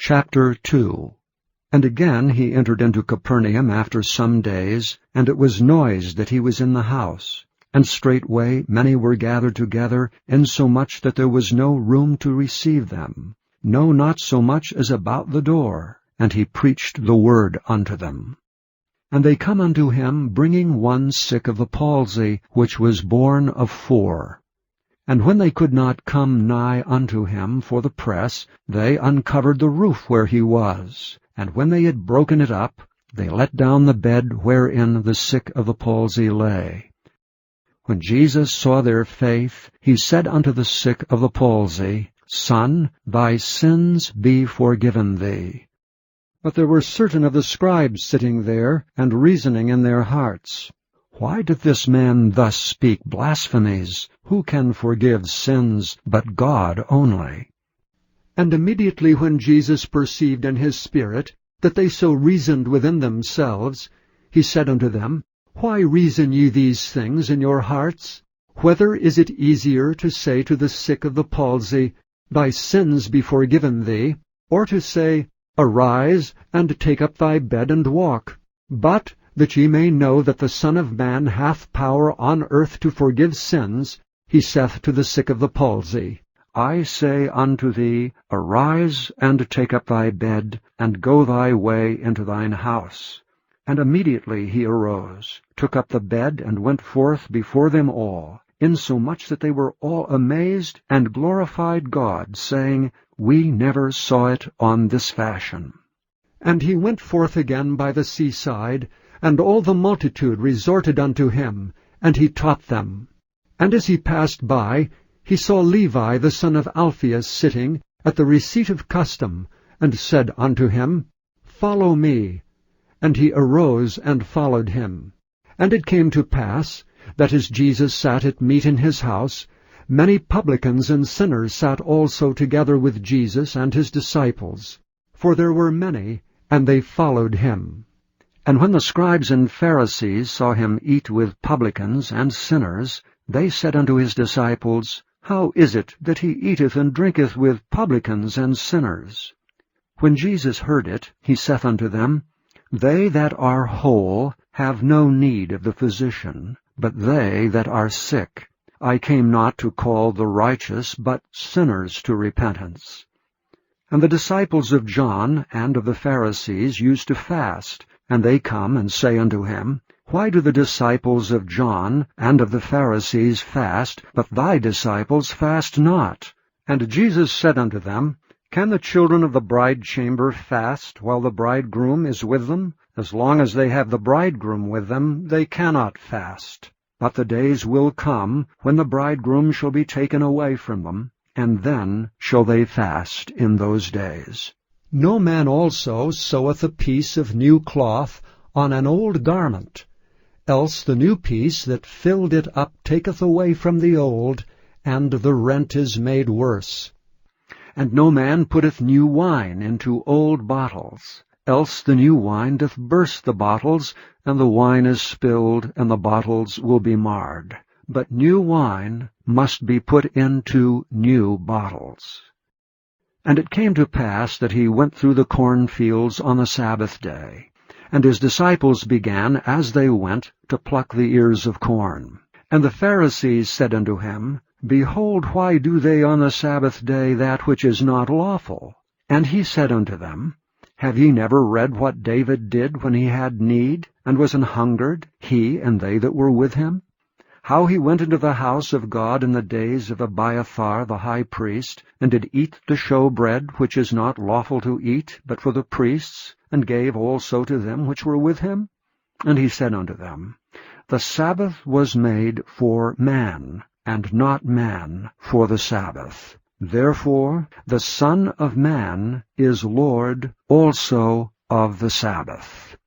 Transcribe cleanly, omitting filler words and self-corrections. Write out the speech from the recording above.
Chapter 2. And again he entered into Capernaum after some days, and it was noised that he was in the house. And straightway many were gathered together, insomuch that there was no room to receive them, no, not so much as about the door. And he preached the word unto them. And they come unto him, bringing one sick of the palsy, which was borne of 4. And when they could not come nigh unto him for the press, they uncovered the roof where he was. And when they had broken it up, they let down the bed wherein the sick of the palsy lay. When Jesus saw their faith, he said unto the sick of the palsy, Son, thy sins be forgiven thee. But there were certain of the scribes sitting there, and reasoning in their hearts, Why doth this man thus speak blasphemies? Who can forgive sins but God only? And immediately when Jesus perceived in his spirit that they so reasoned within themselves, he said unto them, Why reason ye these things in your hearts? Whether is it easier to say to the sick of the palsy, Thy sins be forgiven thee, or to say, Arise, and take up thy bed and walk? But that ye may know that the Son of Man hath power on earth to forgive sins, he saith to the sick of the palsy, I say unto thee, Arise, and take up thy bed, and go thy way into thine house. And immediately he arose, took up the bed, and went forth before them all, insomuch that they were all amazed, and glorified God, saying, We never saw it on this fashion. And he went forth again by the seaside, and all the multitude resorted unto him, and he taught them. And as he passed by, he saw Levi the son of Alphaeus sitting at the receipt of custom, and said unto him, Follow me. And he arose and followed him. And it came to pass, that as Jesus sat at meat in his house, many publicans and sinners sat also together with Jesus and his disciples. For there were many, and they followed him. And when the scribes and Pharisees saw him eat with publicans and sinners, they said unto his disciples, How is it that he eateth and drinketh with publicans and sinners? When Jesus heard it, he saith unto them, They that are whole have no need of the physician, but they that are sick. I came not to call the righteous, but sinners to repentance. And the disciples of John and of the Pharisees used to fast, and they come and say unto him, Why do the disciples of John and of the Pharisees fast, but thy disciples fast not? And Jesus said unto them, Can the children of the bride chamber fast while the bridegroom is with them? As long as they have the bridegroom with them, they cannot fast. But the days will come, when the bridegroom shall be taken away from them, and then shall they fast in those days. No man also seweth a piece of new cloth on an old garment, else the new piece that filled it up taketh away from the old, and the rent is made worse. And no man putteth new wine into old bottles, else the new wine doth burst the bottles, and the wine is spilled, and the bottles will be marred. But new wine must be put into new bottles. And it came to pass that he went through the cornfields on the Sabbath day, and his disciples began, as they went, to pluck the ears of corn. And the Pharisees said unto him, Behold, why do they on the Sabbath day that which is not lawful? And he said unto them, Have ye never read what David did when he had need, and was an hungered, he and they that were with him? How he went into the house of God in the days of Abiathar the high priest, and did eat the showbread, which is not lawful to eat, but for the priests, and gave also to them which were with him? And he said unto them, The Sabbath was made for man, and not man for the Sabbath. Therefore the Son of Man is Lord also of the Sabbath.